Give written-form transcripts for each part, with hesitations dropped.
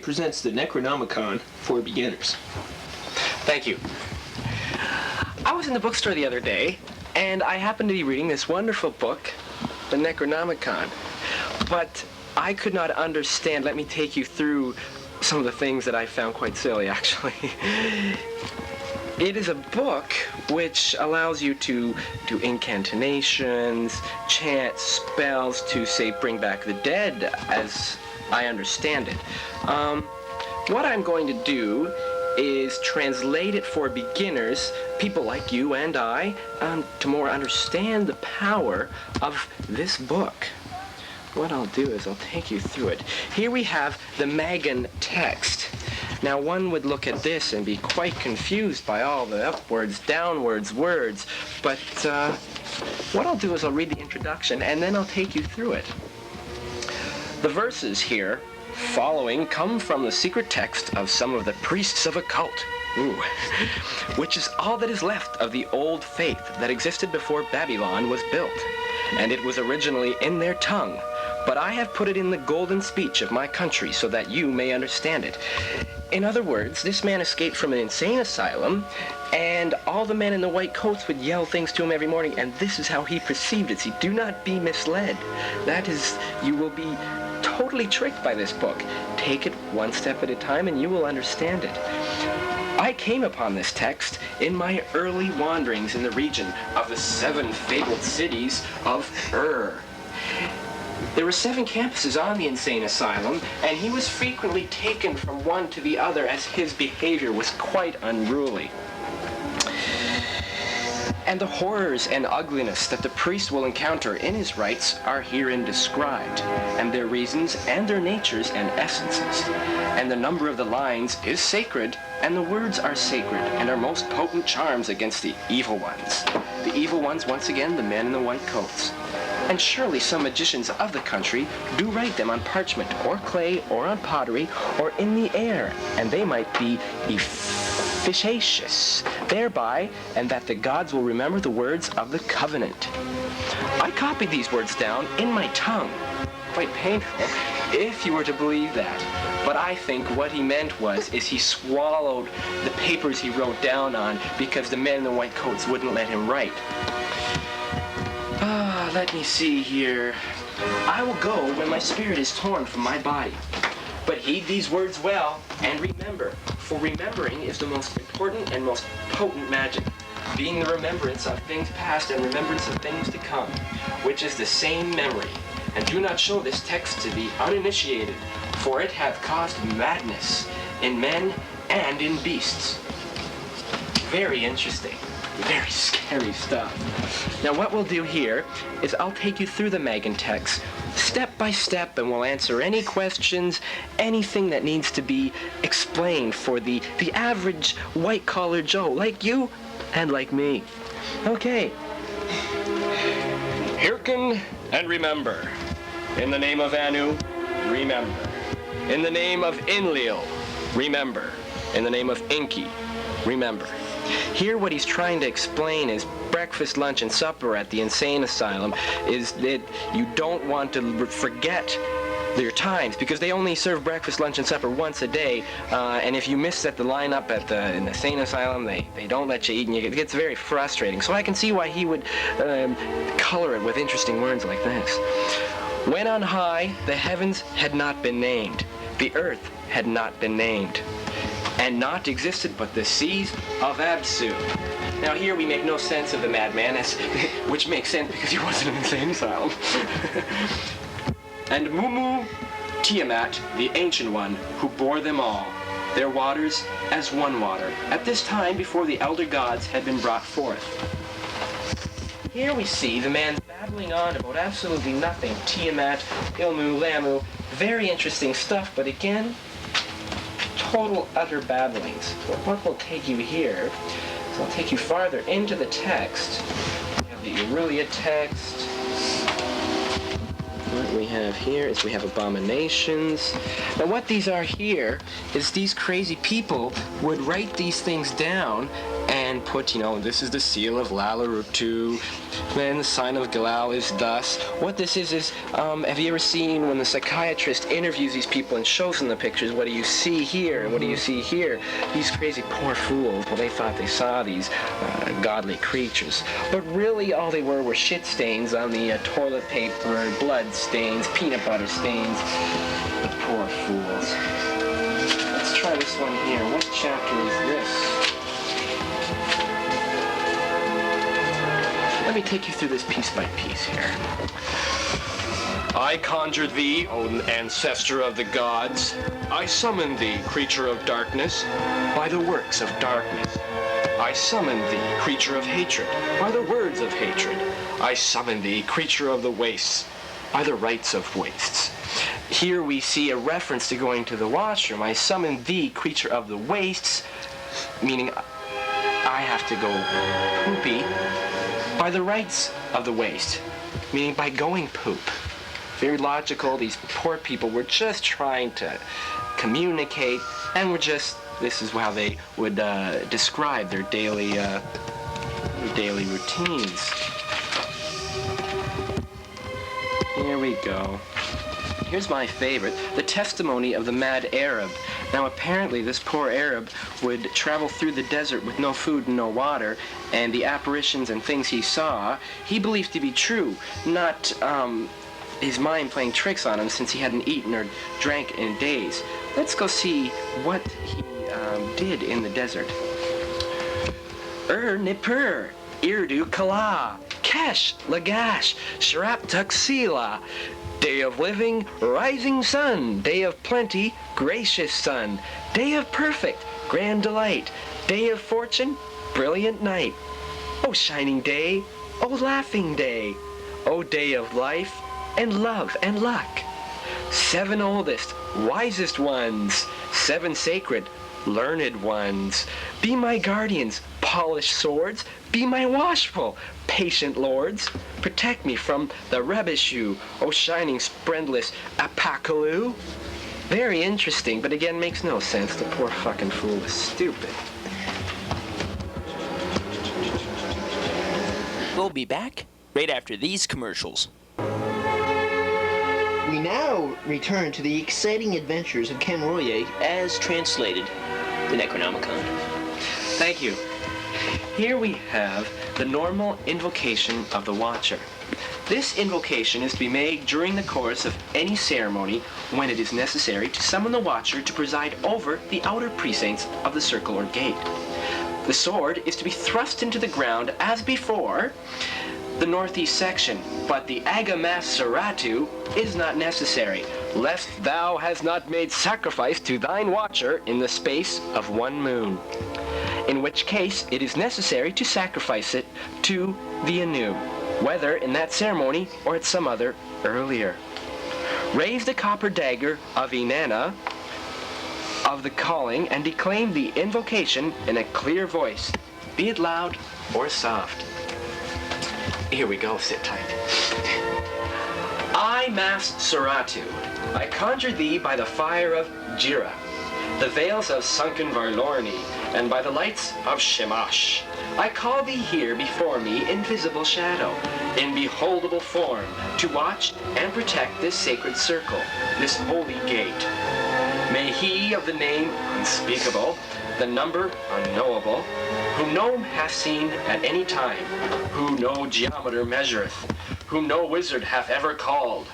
presents the Necronomicon for beginners. Thank you. I was in the bookstore the other day, and I happened to be reading this wonderful book, the Necronomicon. But I could not understand. Let me take you through some of the things that I found quite silly, actually. It is a book which allows you to do incantations, chant spells to, say, bring back the dead, as I understand it. What I'm going to do is translate it for beginners, people like you and I, to more understand the power of this book. What I'll do is I'll take you through it. Here we have the Magan text. Now one would look at this and be quite confused by all the upwards, downwards words, but what I'll do is I'll read the introduction and then I'll take you through it. The verses here following come from the secret text of some of the priests of a cult, which is all that is left of the old faith that existed before Babylon was built, and it was originally in their tongue. But I have put it in the golden speech of my country so that you may understand it. In other words, this man escaped from an insane asylum, and all the men in the white coats would yell things to him every morning, and this is how he perceived it. See, do not be misled. That is, you will be totally tricked by this book. Take it one step at a time and you will understand it. I came upon this text in my early wanderings in the region of the 7 fabled cities of Ur. There were 7 campuses on the insane asylum, and he was frequently taken from one to the other as his behavior was quite unruly. And the horrors and ugliness that the priest will encounter in his rites are herein described, and their reasons and their natures and essences. And the number of the lines is sacred, and the words are sacred, and are most potent charms against the evil ones. The evil ones, once again, the men in the white coats. And surely some magicians of the country do write them on parchment, or clay, or on pottery, or in the air, and they might be efficacious thereby, and that the gods will remember the words of the covenant. I copied these words down in my tongue. Quite painful, if you were to believe that. But I think what he meant is he swallowed the papers he wrote down on because the men in the white coats wouldn't let him write. Let me see here. I will go when my spirit is torn from my body. But heed these words well, and remember, for remembering is the most important and most potent magic, being the remembrance of things past and remembrance of things to come, which is the same memory. And do not show this text to the uninitiated, for it hath caused madness in men and in beasts. Very interesting. Very scary stuff. Now what we'll do here is I'll take you through the Magan text step by step, and we'll answer any questions, anything that needs to be explained for the average white-collar Joe, like you and like me. Okay. Hearken and remember. In the name of Anu, remember. In the name of Enlil, remember. In the name of Enki, remember. Here what he's trying to explain is breakfast, lunch, and supper at the insane asylum is that you don't want to forget their times, because they only serve breakfast, lunch, and supper once a day, and if you miss at the lineup in the insane asylum, they don't let you eat, and it gets very frustrating. So I can see why he would color it with interesting words like this. When on high the heavens had not been named, the earth had not been named, and not existed but the seas of Absu. Now here we make no sense of the madman, which makes sense because he wasn't in the insane asylum. And Mumu Tiamat, the Ancient One, who bore them all, their waters as one water, at this time before the elder gods had been brought forth. Here we see the man babbling on about absolutely nothing. Tiamat, Ilmu, Lamu, very interesting stuff, but again, total utter babblings. So what will take you here is I'll take you farther into the text. We have the Aurelia text. we have here is we have abominations. Now what these are here is these crazy people would write these things down and put, this is the seal of Lalarutu, then the sign of Galal is thus. What this is, have you ever seen when the psychiatrist interviews these people and shows them the pictures, what do you see here and what do you see here? These crazy poor fools, well, they thought they saw these godly creatures. But really all they were shit stains on the toilet paper, blood stains, peanut butter stains. The poor fools. Let's try this one here. What chapter is this? Let me take you through this piece by piece here. I conjure thee, O ancestor of the gods. I summon thee, creature of darkness, by the works of darkness. I summon thee, creature of hatred, by the words of hatred. I summon thee, creature of the wastes, by the rites of wastes. Here we see a reference to going to the washroom. I summon thee, creature of the wastes, meaning I have to go poopy, by the rites of the waste, meaning by going poop. Very logical. These poor people were just trying to communicate, and this is how they would describe their daily routines. Here we go. Here's my favorite, the testimony of the mad Arab. Now apparently this poor Arab would travel through the desert with no food and no water, and the apparitions and things he saw, he believed to be true, not his mind playing tricks on him since he hadn't eaten or drank in days. Let's go see what he did in the desert. Nipur, Irdu Kala, Kesh, Lagash, Sharap Tuxila, day of living, rising sun, day of plenty, gracious sun, day of perfect, grand delight, day of fortune, brilliant night. O shining day, O laughing day, O day of life, and love and luck. 7 oldest, wisest ones, 7 sacred, learned ones, be my guardians, polished swords, be my watchful, patient lords, protect me from the Rebishu, O shining, splendless Apakalu. Very interesting, but again makes no sense. The poor fucking fool was stupid. We'll be back right after these commercials. We now return to the exciting adventures of Ken Royea as translated, the Necronomicon. Thank you. Here we have the normal invocation of the Watcher. This invocation is to be made during the course of any ceremony when it is necessary to summon the Watcher to preside over the outer precincts of the circle or gate. The sword is to be thrust into the ground as before the northeast section, but the Agamas Saratu is not necessary, lest thou hast not made sacrifice to thine Watcher in the space of 1 moon. In which case it is necessary to sacrifice it to the Anu, whether in that ceremony or at some other earlier. Raise the copper dagger of Inanna of the calling and declaim the invocation in a clear voice, be it loud or soft. Here we go, sit tight. I, Mas Saratu, I conjure thee by the fire of Jira, the veils of sunken Varlorni, and by the lights of Shamash. I call thee here before me in visible shadow, in beholdable form, to watch and protect this sacred circle, this holy gate. May he of the name unspeakable, the number unknowable, whom no hath seen at any time, who no geometer measureth, whom no wizard hath ever called,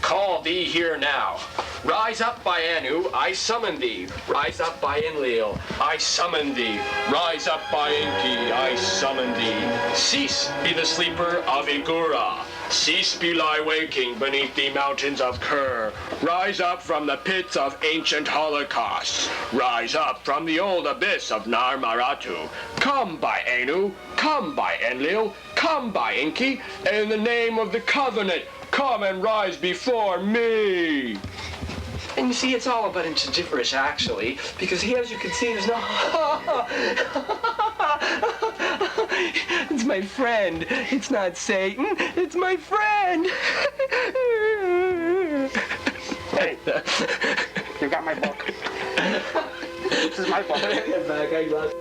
call thee here now. Rise up by Anu, I summon thee. Rise up by Enlil, I summon thee. Rise up by Enki, I summon thee. Cease be the sleeper of Igura. Cease be lie waking beneath the mountains of Ker. Rise up from the pits of ancient holocausts. Rise up from the old abyss of Narmaratu. Come by Anu, come by Enlil, come by Enki, in the name of the covenant, come and rise before me. And you see, it's all a bunch of gibberish, actually, because here, as you can see, there's no... It's my friend. It's not Satan. It's my friend. Hey, you got my book. This is my book. Get back, I lost.